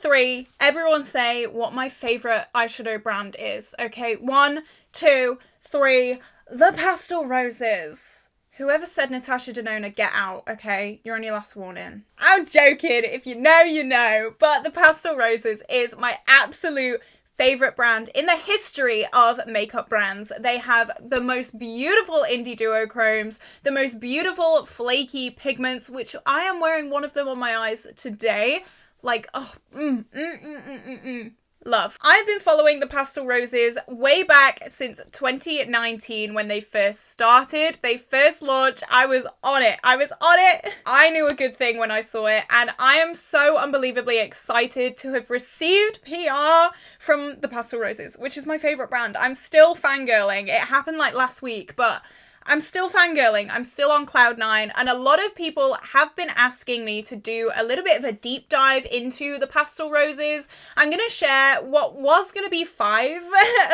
3, everyone say what my favorite eyeshadow brand is. Okay, 1, 2, 3, the Pastel Roses. Whoever said Natasha, Denona, get out, okay? You're on your last warning. I'm joking. If you know, you know. But the Pastel Roses is my absolute favorite brand in the history of makeup brands. They have the most beautiful indie duochromes, the most beautiful flaky pigments, which I am wearing one of them on my eyes today. Like, oh, love. I've been following the Pastel Roses way back since 2019 when they first started. They first launched. I was on it. I knew a good thing when I saw it, and I am so unbelievably excited to have received PR from the Pastel Roses, which is my favorite brand. I'm still fangirling. It happened like last week, but I'm still fangirling. I'm still on cloud 9, and a lot of people have been asking me to do a little bit of a deep dive into the Pastel Roses. I'm going to share what was going to be 5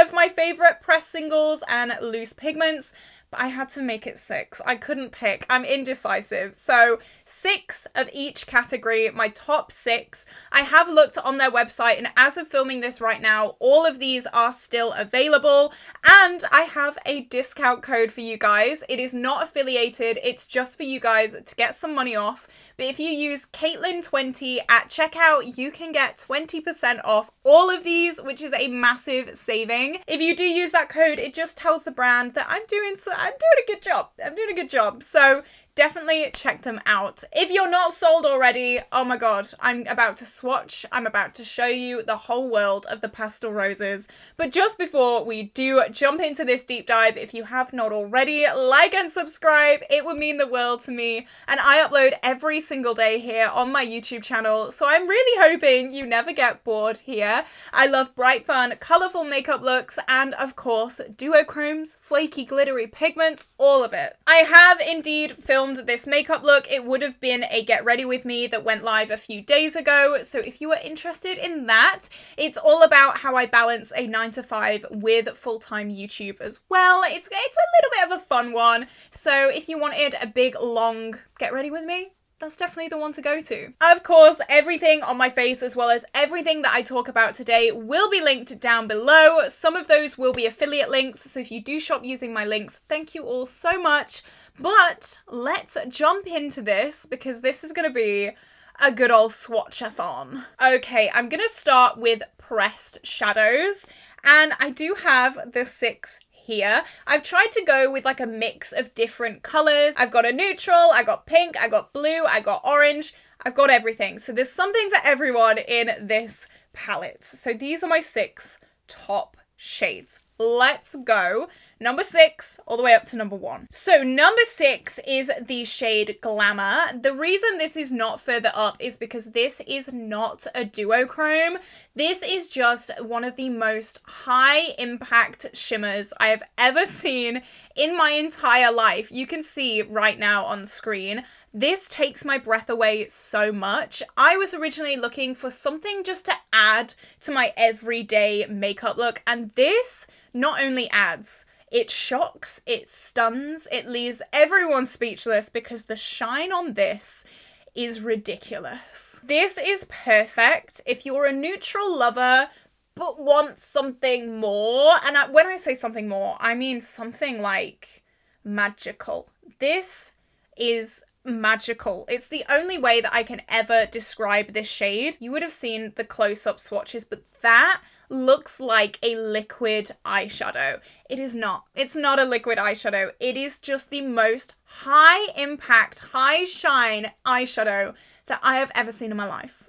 of my favorite press singles and loose pigments, but I had to make it 6. I couldn't pick. I'm indecisive. So 6 of each category, my top 6. I have looked on their website, and as of filming this right now, all of these are still available, and I have a discount code for you guys. It is not affiliated. It's just for you guys to get some money off. But if you use Caitlin20 at checkout, you can get 20% off all of these, which is a massive saving. If you do use that code, it just tells the brand that I'm doing a good job. I'm doing a good job. So definitely check them out. If you're not sold already, oh my god, I'm about to swatch. I'm about to show you the whole world of the Pastel Roses. But just before we do jump into this deep dive, if you have not already, like and subscribe. It would mean the world to me. And I upload every single day here on my YouTube channel, so I'm really hoping you never get bored here. I love bright, fun, colourful makeup looks, and of course, duochromes, flaky, glittery pigments, all of it. I have indeed filmed this makeup look. It would have been a get ready with me that went live a few days ago, so if you are interested in that, it's all about how I balance a 9 to 5 with full-time YouTube as well. It's a little bit of a fun one, so if you wanted a big long get ready with me, that's definitely the one to go to. Of course, everything on my face, as well as everything that I talk about today, will be linked down below. Some of those will be affiliate links, so if you do shop using my links, thank you all so much. But let's jump into this, because this is going to be a good old swatchathon. Okay, I'm going to start with pressed shadows, and I do have the 6 here. I've tried to go with like a mix of different colours. I've got a neutral, I got pink, I got blue, I got orange, I've got everything. So there's something for everyone in this palette. So these are my 6 top shades. Let's go. Number 6 all the way up to number 1. So number 6 is the shade Glamour. The reason this is not further up is because this is not a duochrome. This is just one of the most high impact shimmers I have ever seen in my entire life. You can see right now on screen. This takes my breath away so much. I was originally looking for something just to add to my everyday makeup look, and this not only adds, it shocks, it stuns, it leaves everyone speechless because the shine on this is ridiculous. This is perfect if you're a neutral lover but want something more. And when I say something more, I mean something like magical. This is magical. It's the only way that I can ever describe this shade. You would have seen the close-up swatches, but that looks like a liquid eyeshadow. It is not. It's not a liquid eyeshadow. It is just the most high impact, high shine eyeshadow that I have ever seen in my life.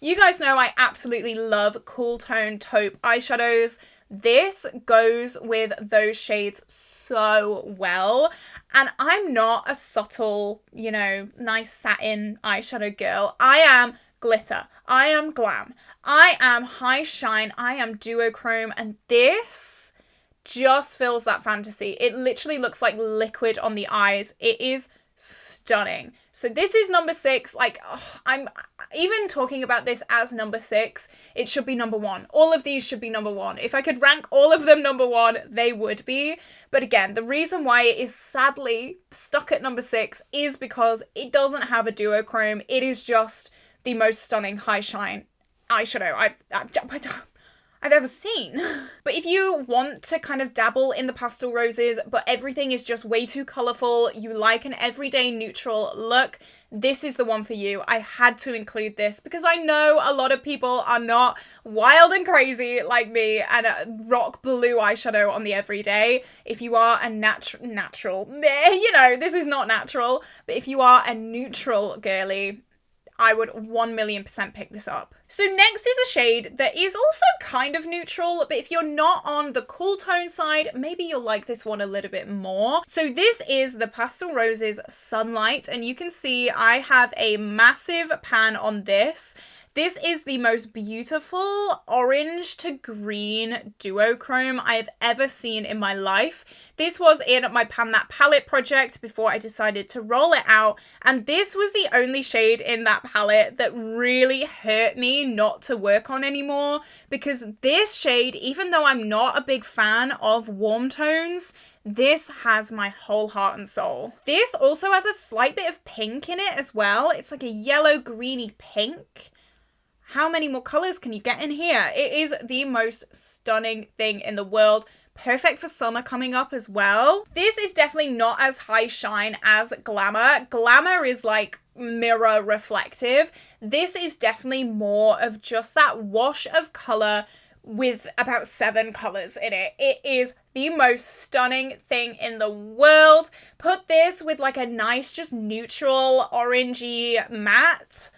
You guys know I absolutely love cool tone taupe eyeshadows. This goes with those shades so well. And I'm not a subtle, you know, nice satin eyeshadow girl. I am glitter. I am glam. I am high shine. I am duochrome. And this just fills that fantasy. It literally looks like liquid on the eyes. It is stunning. So this is number 6. Like, I'm even talking about this as number 6. It should be number 1. All of these should be number 1. If I could rank all of them number 1, they would be. But again, the reason why it is sadly stuck at number 6 is because it doesn't have a duochrome. It is just the most stunning high shine eyeshadow I've ever seen. But if you want to kind of dabble in the Pastel Roses, but everything is just way too colourful, you like an everyday neutral look, this is the one for you. I had to include this because I know a lot of people are not wild and crazy like me and rock blue eyeshadow on the everyday. If you are a natural, you know, this is not natural, but if you are a neutral girly, I would 1,000,000% pick this up. So next is a shade that is also kind of neutral, but if you're not on the cool tone side, maybe you'll like this one a little bit more. So this is the Pastel Roses Sunlight, and you can see I have a massive pan on this. This is the most beautiful orange to green duochrome I have ever seen in my life. This was in my Pan That palette project before I decided to roll it out, and this was the only shade in that palette that really hurt me not to work on anymore, because this shade, even though I'm not a big fan of warm tones, this has my whole heart and soul. This also has a slight bit of pink in it as well. It's like a yellow greeny pink. How many more colors can you get in here? It is the most stunning thing in the world. Perfect for summer coming up as well. This is definitely not as high shine as Glamour. Glamour is like mirror reflective. This is definitely more of just that wash of color with about 7 colors in it. It is the most stunning thing in the world. Put this with like a nice, just neutral orangey matte.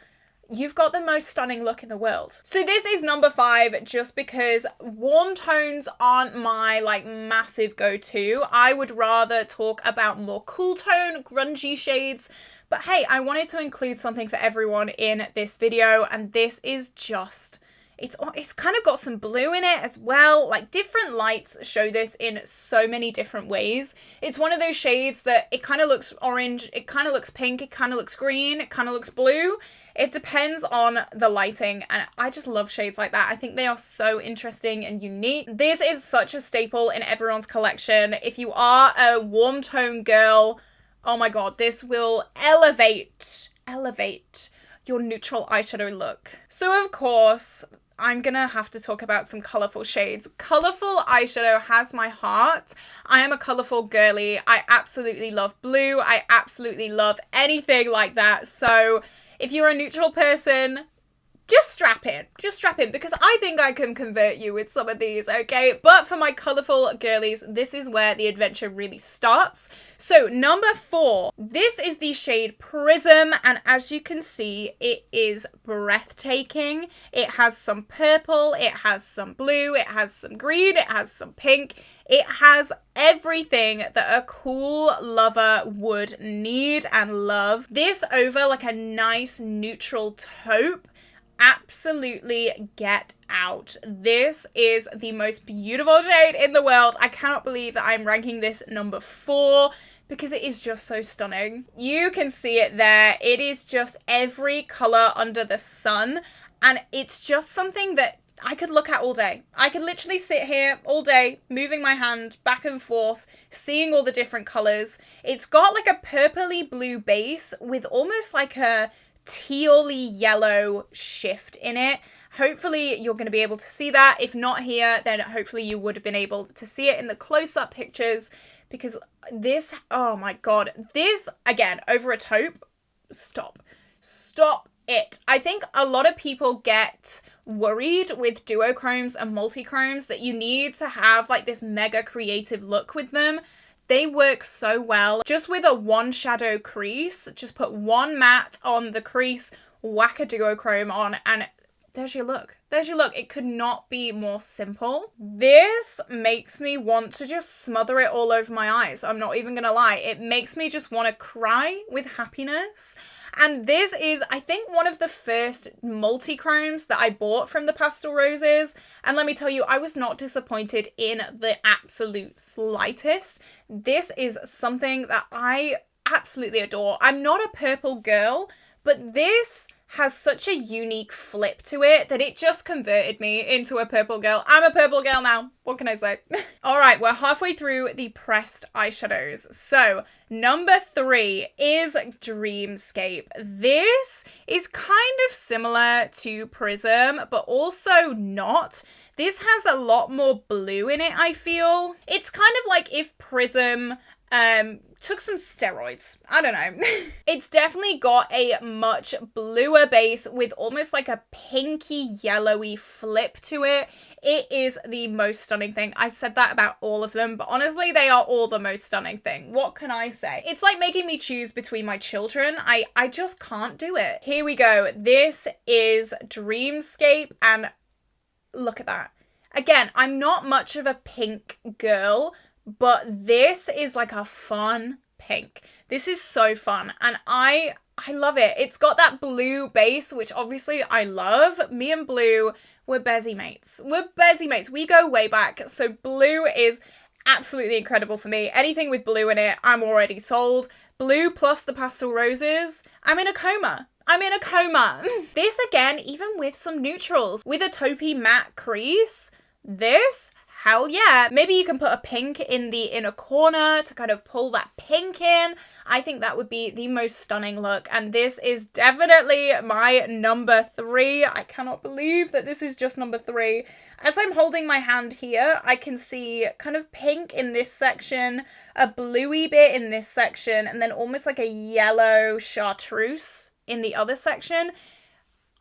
You've got the most stunning look in the world. So this is number 5 just because warm tones aren't my like massive go-to. I would rather talk about more cool tone, grungy shades. But hey, I wanted to include something for everyone in this video, and this is just, it's kind of got some blue in it as well. Like different lights show this in so many different ways. It's one of those shades that it kind of looks orange, it kind of looks pink, it kind of looks green, it kind of looks blue. It depends on the lighting, and I just love shades like that. I think they are so interesting and unique. This is such a staple in everyone's collection. If you are a warm tone girl, oh my god, this will elevate your neutral eyeshadow look. So of course, I'm gonna have to talk about some colourful shades. Colourful eyeshadow has my heart. I am a colourful girly. I absolutely love blue. I absolutely love anything like that. So if you're a neutral person, just strap in because I think I can convert you with some of these, okay? But for my colourful girlies, this is where the adventure really starts. So number 4, this is the shade Prism, and as you can see, it is breathtaking. It has some purple, it has some blue, it has some green, it has some pink. It has everything that a cool lover would need and love. This over like a nice neutral taupe. Absolutely get out. This is the most beautiful shade in the world. I cannot believe that I'm ranking this number 4 because it is just so stunning. You can see it there. It is just every color under the sun, and it's just something that I could look at all day. I could literally sit here all day, moving my hand back and forth, seeing all the different colors. It's got like a purpley blue base with almost like a tealy yellow shift in it. Hopefully you're going to be able to see that. If not here, then hopefully you would have been able to see it in the close-up pictures, because this, oh my god, this, again, over a taupe, stop it. I think a lot of people get worried with duochromes and multichromes that you need to have like this mega creative look with them. They work so well just with a 1 shadow crease. Just put 1 matte on the crease, whack a duochrome on, and there's your look. There's your look. It could not be more simple. This makes me want to just smother it all over my eyes. I'm not even gonna lie. It makes me just want to cry with happiness. And this is, I think, one of the first multi-chromes that I bought from the Pastel Roses. And let me tell you, I was not disappointed in the absolute slightest. This is something that I absolutely adore. I'm not a purple girl, but this has such a unique flip to it that it just converted me into a purple girl. I'm a purple girl now. What can I say? All right, we're halfway through the pressed eyeshadows. So number 3 is Dreamscape. This is kind of similar to Prism, but also not. This has a lot more blue in it, I feel. It's kind of like if Prism took some steroids. I don't know. It's definitely got a much bluer base with almost like a pinky yellowy flip to it. It is the most stunning thing. I've said that about all of them, but honestly, they are all the most stunning thing. What can I say? It's like making me choose between my children. I just can't do it. Here we go. This is Dreamscape, and look at that. Again, I'm not much of a pink girl, but this is like a fun pink. This is so fun, and I love it. It's got that blue base, which obviously I love. Me and blue, we're Bezzy mates. We're Bezzy mates. We go way back. So blue is absolutely incredible for me. Anything with blue in it, I'm already sold. Blue plus the Pastel Roses, I'm in a coma. I'm in a coma. This again, even with some neutrals, with a taupey matte crease, this, hell yeah. Maybe you can put a pink in the inner corner to kind of pull that pink in. I think that would be the most stunning look. And this is definitely my number 3. I cannot believe that this is just number 3. As I'm holding my hand here, I can see kind of pink in this section, a bluey bit in this section, and then almost like a yellow chartreuse in the other section.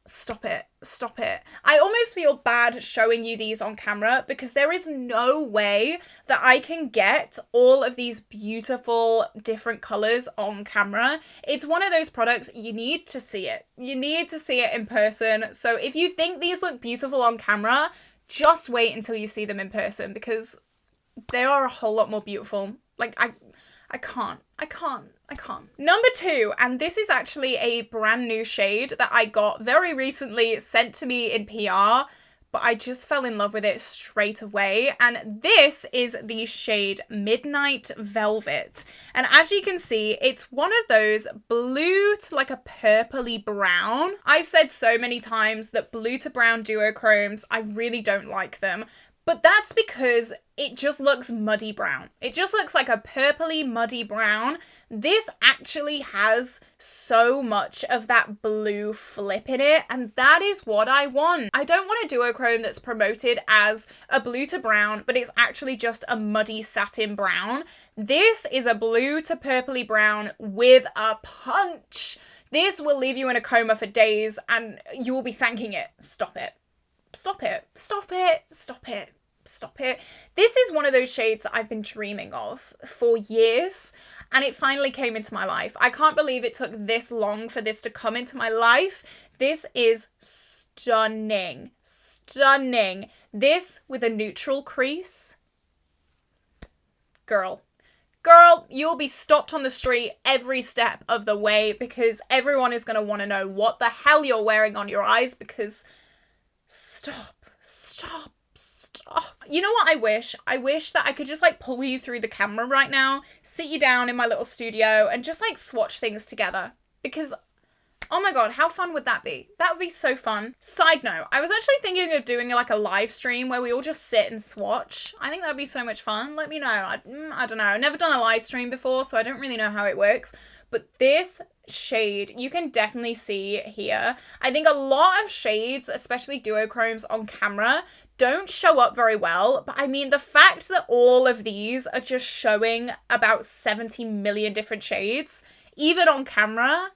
Stop it. Stop it. I almost feel bad showing you these on camera because there is no way that I can get all of these beautiful different colors on camera. It's one of those products, you need to see it. You need to see it in person. So if you think these look beautiful on camera, just wait until you see them in person because they are a whole lot more beautiful. Like, I can't. Number 2, and this is actually a brand new shade that I got very recently sent to me in PR, but I just fell in love with it straight away. And this is the shade Midnight Velvet. And as you can see, it's one of those blue to like a purpley brown. I've said so many times that blue to brown duochromes, I really don't like them. But that's because it just looks muddy brown. It just looks like a purpley muddy brown. This actually has so much of that blue flip in it, and that is what I want. I don't want a duochrome that's promoted as a blue to brown, but it's actually just a muddy satin brown. This is a blue to purpley brown with a punch. This will leave you in a coma for days, and you will be thanking it. Stop it. Stop it. Stop it. Stop it. Stop it. This is one of those shades that I've been dreaming of for years, and it finally came into my life. I can't believe it took this long for this to come into my life. This is stunning. Stunning. This with a neutral crease. Girl, you'll be stopped on the street every step of the way because everyone is going to want to know what the hell you're wearing on your eyes because stop. You know what I wish? I wish that I could just like pull you through the camera right now, sit you down in my little studio and just like swatch things together because oh my god, how fun would that be? That would be so fun. Side note, I was actually thinking of doing like a live stream where we all just sit and swatch. I think that'd be so much fun. Let me know. I don't know. I've never done a live stream before, so I don't really know how it works. But this shade, you can definitely see here. I think a lot of shades, especially duochromes on camera, don't show up very well. But I mean, the fact that all of these are just showing about 70 million different shades, even on camera,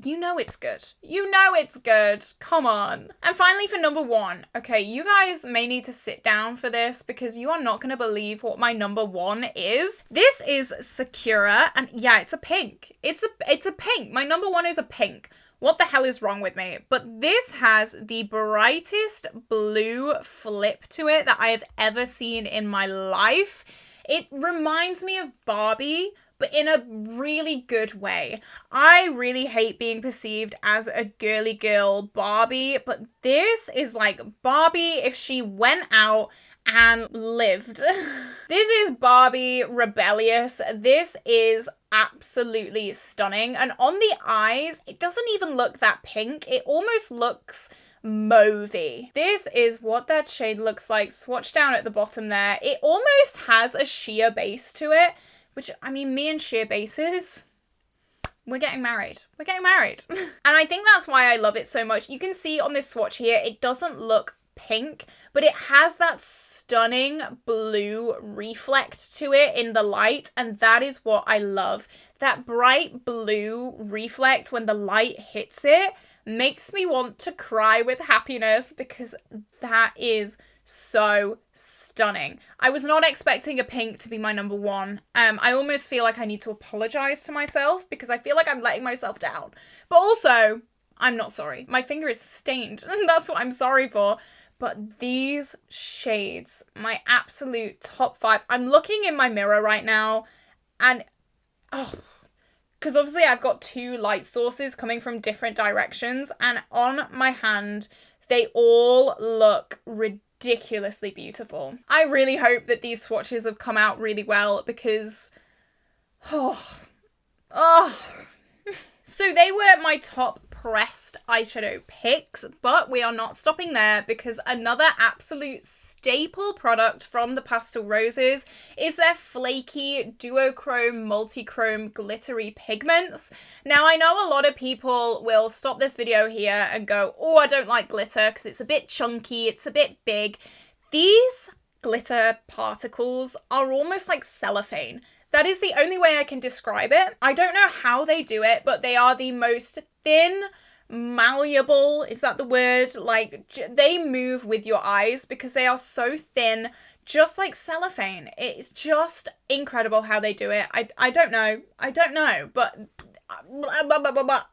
you know it's good. You know it's good. Come on. And finally for number 1. Okay, you guys may need to sit down for this because you are not going to believe what my number 1 is. This is Sakura, and yeah, it's a pink. It's a pink. My number 1 is a pink. What the hell is wrong with me? But this has the brightest blue flip to it that I have ever seen in my life. It reminds me of Barbie, but in a really good way. I really hate being perceived as a girly girl Barbie, but this is like Barbie if she went out and lived. This is Barbie rebellious. This is absolutely stunning. And on the eyes, it doesn't even look that pink. It almost looks mauvey. This is what that shade looks like. Swatch down at the bottom there. It almost has a sheer base to it, which, I mean, me and sheer bases, we're getting married. We're getting married. And I think that's why I love it so much. You can see on this swatch here, it doesn't look pink, but it has that stunning blue reflect to it in the light, and that is what I love. That bright blue reflect when the light hits it makes me want to cry with happiness because that is so stunning. I was not expecting a pink to be my number one. I almost feel like I need to apologize to myself because I feel like I'm letting myself down. But also, I'm not sorry. My finger is stained and that's what I'm sorry for. But these shades, my absolute top 5. I'm looking in my mirror right now and, because obviously I've got 2 light sources coming from different directions, and on my hand, they all look ridiculously beautiful. I really hope that these swatches have come out really well because, So they were my top pressed eyeshadow picks, but we are not stopping there because another absolute staple product from the Pastel Roses is their flaky duochrome multichrome glittery pigments. Now, I know a lot of people will stop this video here and go, oh, I don't like glitter because it's a bit chunky, it's a bit big. These glitter particles are almost like cellophane. That is the only way I can describe it. I don't know how they do it, but they are the most thin, malleable, is that the word? Like, they move with your eyes because they are so thin, just like cellophane. It's just incredible how they do it. I don't know, but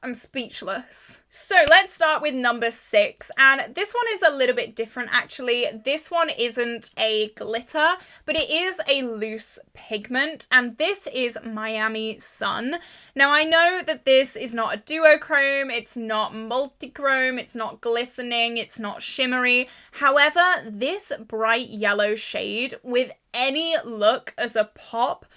I'm speechless. So let's start with number 6, and this one is a little bit different actually. This one isn't a glitter, but it is a loose pigment, and this is Miami Sun. Now I know that this is not a duochrome, it's not multichrome, it's not glistening, it's not shimmery. However, this bright yellow shade with any look as a pop,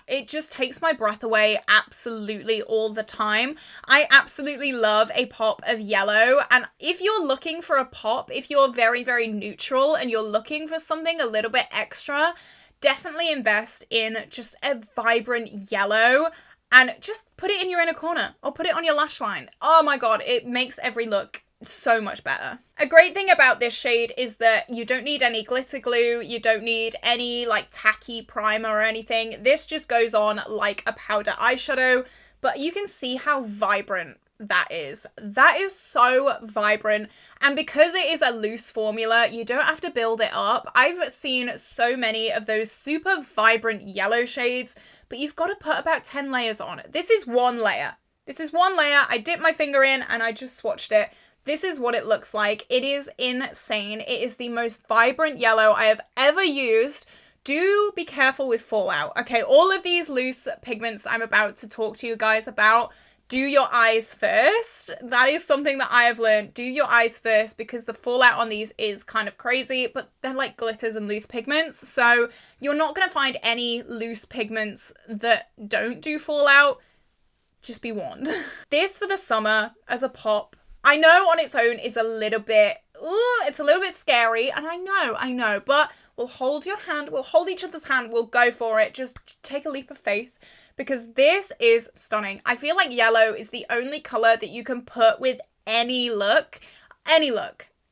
it just takes my breath away absolutely all the time. I absolutely love a pop of yellow, and if you're looking for a pop, if you're very, very neutral and you're looking for something a little bit extra, definitely invest in just a vibrant yellow and just put it in your inner corner or put it on your lash line. Oh my god, it makes every look so much better. A great thing about this shade is that you don't need any glitter glue, you don't need any like tacky primer or anything. This just goes on like a powder eyeshadow, but you can see how vibrant that is. That is so vibrant, and because it is a loose formula, you don't have to build it up. I've seen so many of those super vibrant yellow shades, but you've got to put about 10 layers on. This is one layer. This is one layer. I dipped my finger in and I just swatched it. This is what it looks like. It is insane. It is the most vibrant yellow I have ever used. Do be careful with fallout. Okay, all of these loose pigments that I'm about to talk to you guys about, do your eyes first. That is something that I have learned. Do your eyes first because the fallout on these is kind of crazy, but they're like glitters and loose pigments. So you're not going to find any loose pigments that don't do fallout. Just be warned. This for the summer as a pop, I know on its own is a little bit, it's a little bit scary, and I know, but we'll hold your hand, we'll hold each other's hand, we'll go for it, just take a leap of faith, because this is stunning. I feel like yellow is the only colour that you can put with any look,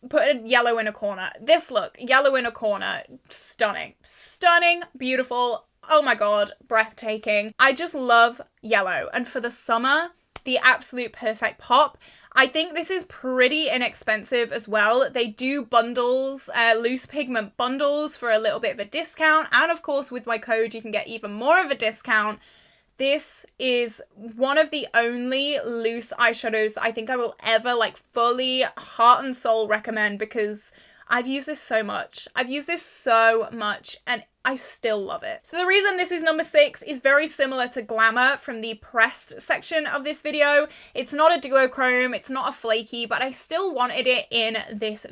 put a yellow in a corner. This look, yellow in a corner, stunning, beautiful, oh my god, breathtaking. I just love yellow, and for the summer, the absolute perfect pop. I think this is pretty inexpensive as well. They do bundles, loose pigment bundles for a little bit of a discount. And of course, with my code, you can get even more of a discount. This is one of the only loose eyeshadows I think I will ever like fully heart and soul recommend because I've used this so much. And I still love it. So the reason this is number 6 is very similar to Glamour from the pressed section of this video. It's not a duochrome, it's not a flaky, but I still wanted it in this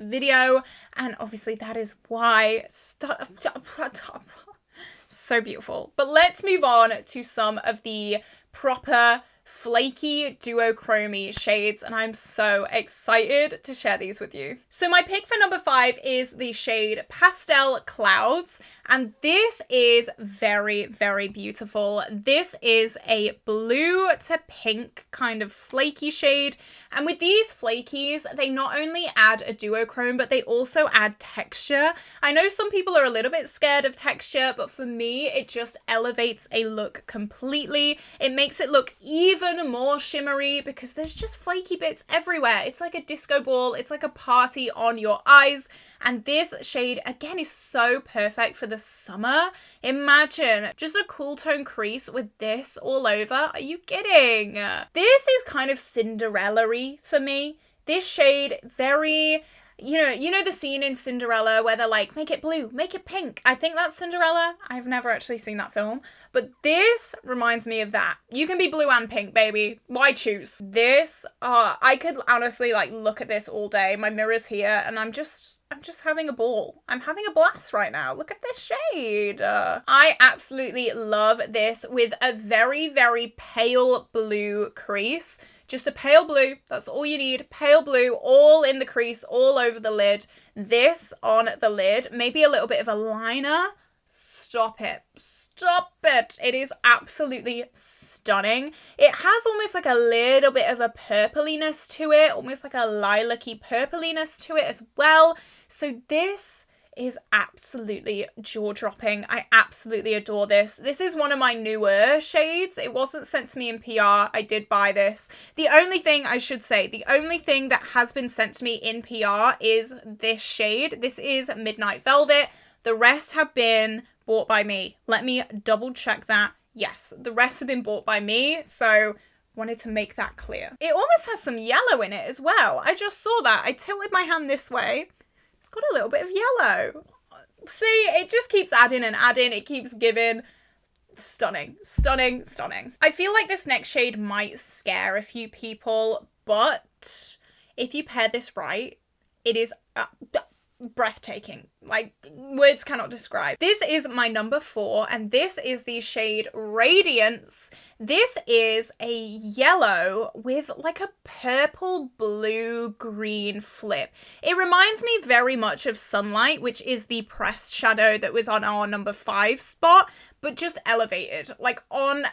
So beautiful. But let's move on to some of the proper flaky duochrome shades, and I'm so excited to share these with you. So my pick for number 5 is the shade Pastel Clouds, and this is very, very beautiful. This is a blue to pink kind of flaky shade, and with these flakies, they not only add a duochrome, but they also add texture. I know some people are a little bit scared of texture, but for me, it just elevates a look completely. It makes it look even more shimmery because there's just flaky bits everywhere. It's like a disco ball. It's like a party on your eyes. And this shade, again, is so perfect for the summer. Imagine just a cool tone crease with this all over. Are you kidding? This is kind of Cinderella-y for me. This shade, very... You know the scene in Cinderella where they're like, make it blue, make it pink. I think that's Cinderella. I've never actually seen that film. But this reminds me of that. You can be blue and pink, baby. Why choose? This, I could honestly like look at this all day. My mirror's here and I'm just having a ball. I'm having a blast right now. Look at this shade. I absolutely love this with a very, very pale blue crease. Just a pale blue, that's all you need. Pale blue, all in the crease, all over the lid. This on the lid, maybe a little bit of a liner. Stop it. Stop it. It is absolutely stunning. It has almost like a little bit of a purpliness to it, almost like a lilac-y purpliness to it as well. So this is absolutely jaw-dropping. I absolutely adore this. This is one of my newer shades. It wasn't sent to me in PR. I did buy this. The only thing that has been sent to me in PR is this shade. This is Midnight Velvet. The rest have been bought by me. Let me double check that. Yes, the rest have been bought by me. So wanted to make that clear. It almost has some yellow in it as well. I just saw that. I tilted my hand this way. It's got a little bit of yellow. See, it just keeps adding and adding. It keeps giving. Stunning, stunning, stunning. I feel like this next shade might scare a few people, but if you pair this right, it is breathtaking. Like, words cannot describe. This is my number 4, and this is the shade Radiance. This is a yellow with like a purple, blue, green flip. It reminds me very much of Sunlight, which is the pressed shadow that was on our number 5 spot, but just elevated, like on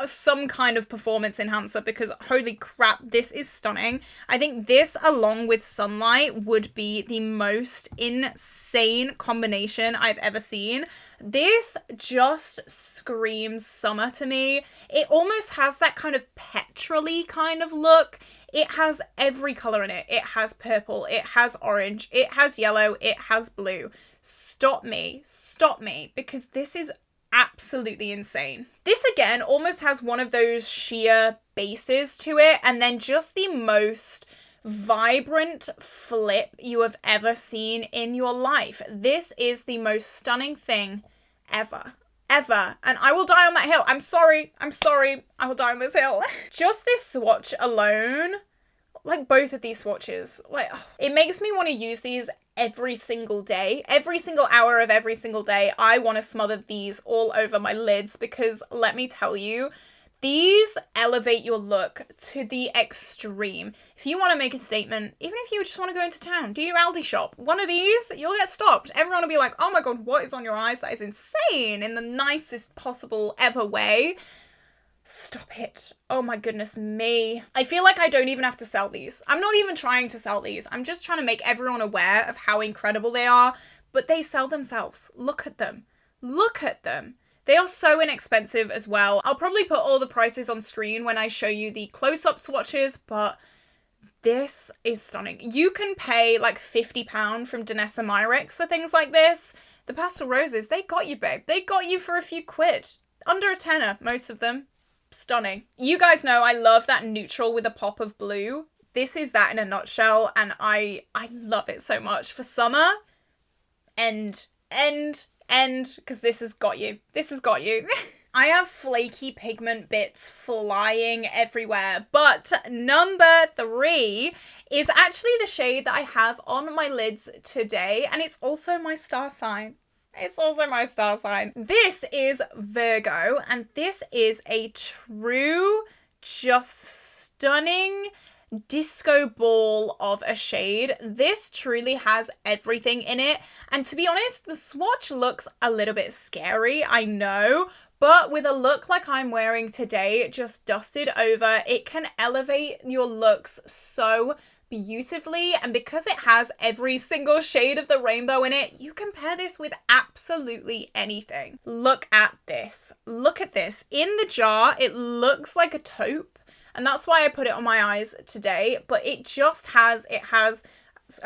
some kind of performance enhancer, because holy crap, this is stunning. I think this along with Sunlight would be the most insane combination I've ever seen. This just screams summer to me. It almost has that kind of petrol-y kind of look. It has every color in it. It has purple, it has orange, it has yellow, it has blue. Stop me, because this is absolutely insane. This again almost has one of those sheer bases to it, and then just the most vibrant flip you have ever seen in your life. This is the most stunning thing ever. And I will die on that hill. I'm sorry, I will die on this hill. Just this swatch alone, like both of these swatches, like it makes me want to use these every single day. Every single hour of every single day, I want to smother these all over my lids, because let me tell you, these elevate your look to the extreme. If you want to make a statement, even if you just want to go into town, do your Aldi shop, one of these, you'll get stopped. Everyone will be like, oh my god, what is on your eyes? That is insane, in the nicest possible ever way. Stop it. Oh my goodness me. I feel like I don't even have to sell these. I'm not even trying to sell these. I'm just trying to make everyone aware of how incredible they are. But they sell themselves. Look at them. Look at them. They are so inexpensive as well. I'll probably put all the prices on screen when I show you the close-up swatches, but this is stunning. You can pay like £50 from Danessa Myricks for things like this. The Pastel Roses, they got you, babe. They got you for a few quid. Under a tenner, most of them. Stunning. You guys know I love that neutral with a pop of blue. This is that in a nutshell, and I love it so much. For summer, end, because this has got you. This has got you. I have flaky pigment bits flying everywhere, but number 3 is actually the shade that I have on my lids today, and it's also my star sign. It's also my star sign. This is Virgo, and this is a true, just stunning disco ball of a shade. This truly has everything in it. And to be honest, the swatch looks a little bit scary, I know. But with a look like I'm wearing today, just dusted over, it can elevate your looks so beautifully. And because it has every single shade of the rainbow in it, you can pair this with absolutely anything. Look at this. Look at this. In the jar, it looks like a taupe. And that's why I put it on my eyes today. But it just has,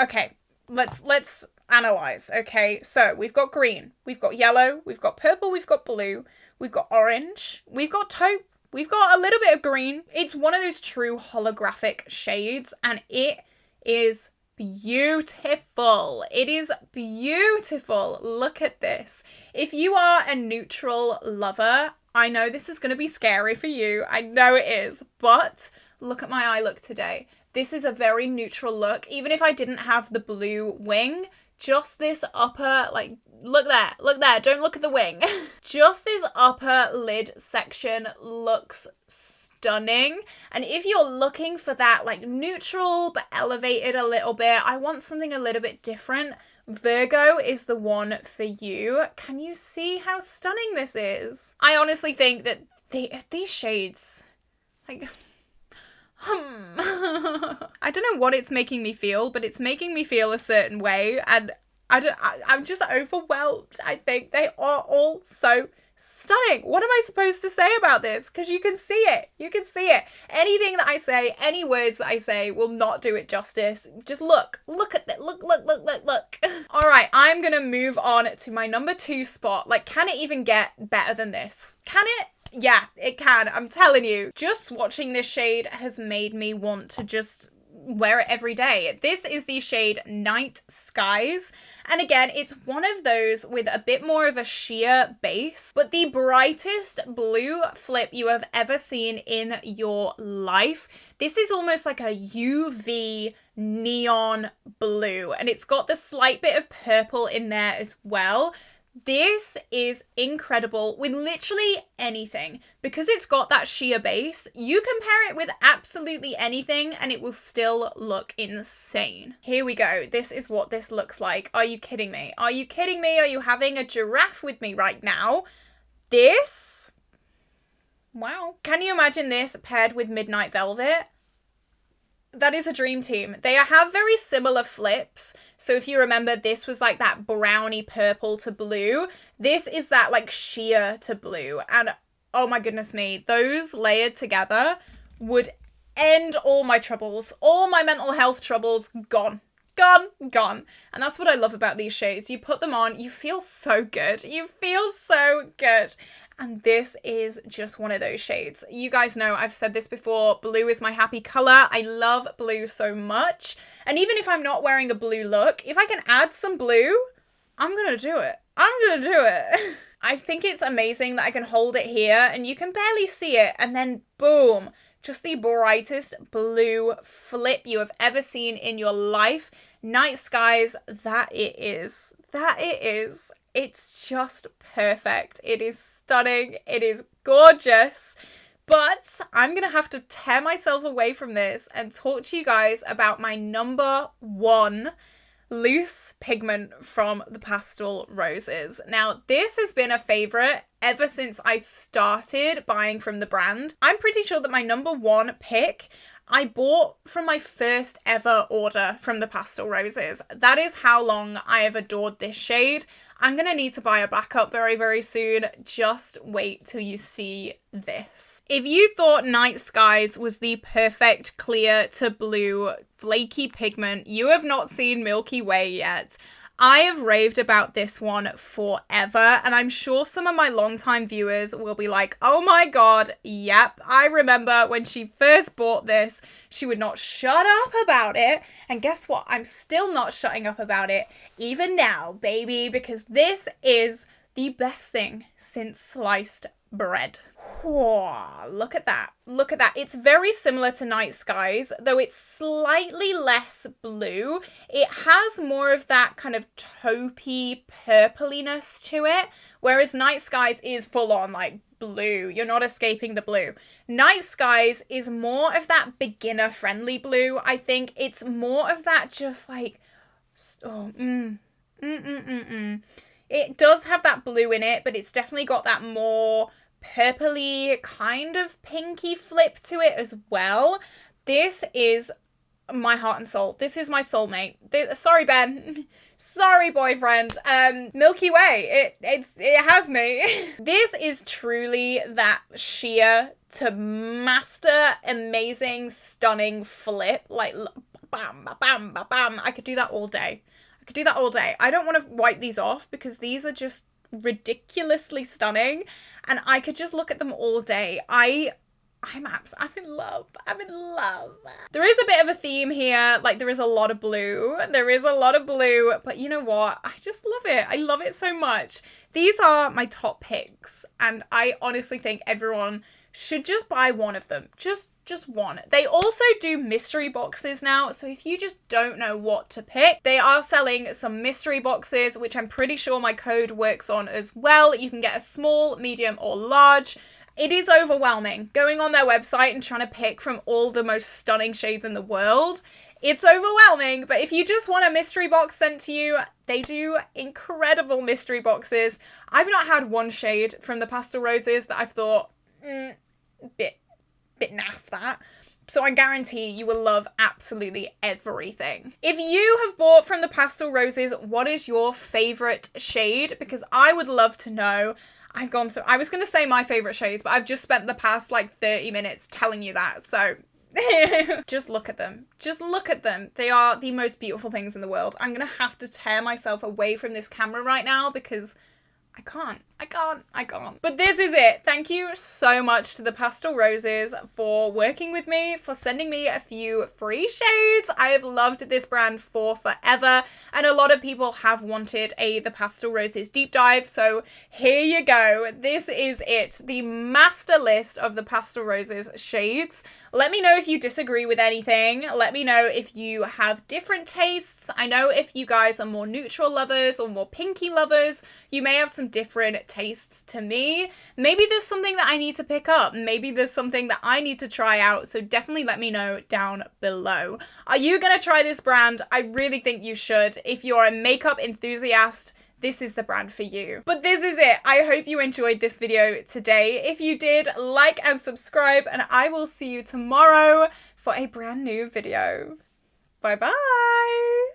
okay, let's analyze. Okay, so we've got green, we've got yellow, we've got purple, we've got blue, we've got orange, we've got taupe, we've got a little bit of green. It's one of those true holographic shades, and it is beautiful. It is beautiful. Look at this. If you are a neutral lover, I know this is going to be scary for you. I know it is, but look at my eye look today. This is a very neutral look. Even if I didn't have the blue wing, just this upper, like, look there, don't look at the wing. Just this upper lid section looks stunning. And if you're looking for that, like, neutral but elevated a little bit, I want something a little bit different, Virgo is the one for you. Can you see how stunning this is? I honestly think that these shades, like, I don't know what it's making me feel, but it's making me feel a certain way, and I'm just overwhelmed. I think they are all so stunning. What am I supposed to say about this? Because you can see it. You can see it. Anything that I say, any words that I say will not do it justice. Just look at that. Look. All right, I'm going to move on to my number 2 spot. Like, can it even get better than this? Can it? Yeah, it can. I'm telling you. Just swatching this shade has made me want to just wear it every day. This is the shade Night Skies. And again, it's one of those with a bit more of a sheer base, but the brightest blue flip you have ever seen in your life. This is almost like a UV neon blue, and it's got the slight bit of purple in there as well. This is incredible with literally anything. Because it's got that sheer base, you can pair it with absolutely anything and it will still look insane. Here we go. This is what this looks like. Are you kidding me? Are you kidding me? Are you having a giraffe with me right now? This? Wow. Can you imagine this paired with Midnight Velvet? That is a dream team. They have very similar flips. So if you remember, this was like that browny purple to blue. This is that like sheer to blue. And oh my goodness me, those layered together would end all my troubles. All my mental health troubles, gone. Gone. And that's what I love about these shades. You put them on, you feel so good. You feel so good. And this is just one of those shades. You guys know I've said this before, blue is my happy color. I love blue so much. And even if I'm not wearing a blue look, if I can add some blue, I'm gonna do it. I think it's amazing that I can hold it here and you can barely see it, and then boom, just the brightest blue flip you have ever seen in your life. Night Skies, that it is. It's just perfect. It is stunning. It is gorgeous. But I'm going to have to tear myself away from this and talk to you guys about my number 1 loose pigment from the Pastel Roses. Now, this has been a favorite ever since I started buying from the brand. I'm pretty sure that my number 1 pick I bought from my first ever order from the Pastel Roses. That is how long I have adored this shade. I'm going to need to buy a backup very, very soon. Just wait till you see this. If you thought Night Skies was the perfect clear to blue flaky pigment, you have not seen Milky Way yet. I have raved about this one forever, and I'm sure some of my longtime viewers will be like, oh my god, yep, I remember when she first bought this, she would not shut up about it, and guess what? I'm still not shutting up about it, even now, baby, because this is the best thing since sliced bread. Whoa, look at that. Look at that. It's very similar to Night Skies, though it's slightly less blue. It has more of that kind of taupey purpliness to it, whereas Night Skies is full on like blue. You're not escaping the blue. Night Skies is more of that beginner friendly blue. I think it's more of that just like, It does have that blue in it, but it's definitely got that more purpley kind of pinky flip to it as well. This is my heart and soul. This is my soulmate. Sorry, Ben. Sorry, boyfriend. Milky Way. It has me. This is truly that sheer to master amazing, stunning flip. Like, bam, bam, bam, bam. I could do that all day. I could do that all day. I don't want to wipe these off because these are just ridiculously stunning and I could just look at them all day. I'm in love. I'm in love. There is a bit of a theme here. Like, there is a lot of blue. There is a lot of blue, but you know what? I just love it. I love it so much. These are my top picks, and I honestly think everyone should just buy one of them. Just one. They also do mystery boxes now, so if you just don't know what to pick, they are selling some mystery boxes, which I'm pretty sure my code works on as well. You can get a small, medium, or large. It is overwhelming going on their website and trying to pick from all the most stunning shades in the world. It's overwhelming, but if you just want a mystery box sent to you, they do incredible mystery boxes. I've not had one shade from the Pastel Roses that I've thought, bit naff that. So I guarantee you will love absolutely everything. If you have bought from the Pastel Roses, what is your favorite shade? Because I would love to know. I've gone through, I was going to say my favorite shades, but I've just spent the past like 30 minutes telling you that. So just look at them. Just look at them. They are the most beautiful things in the world. I'm going to have to tear myself away from this camera right now because I can't. But this is it. Thank you so much to the Pastel Roses for working with me, for sending me a few free shades. I have loved this brand for forever, and a lot of people have wanted the Pastel Roses deep dive, so here you go. This is it. The master list of the Pastel Roses shades. Let me know if you disagree with anything. Let me know if you have different tastes. I know if you guys are more neutral lovers or more pinky lovers, you may have some different tastes to me. Maybe there's something that I need to pick up. Maybe there's something that I need to try out. So definitely let me know down below. Are you gonna try this brand? I really think you should. If you're a makeup enthusiast, this is the brand for you. But this is it. I hope you enjoyed this video today. If you did, like and subscribe, and I will see you tomorrow for a brand new video. Bye bye.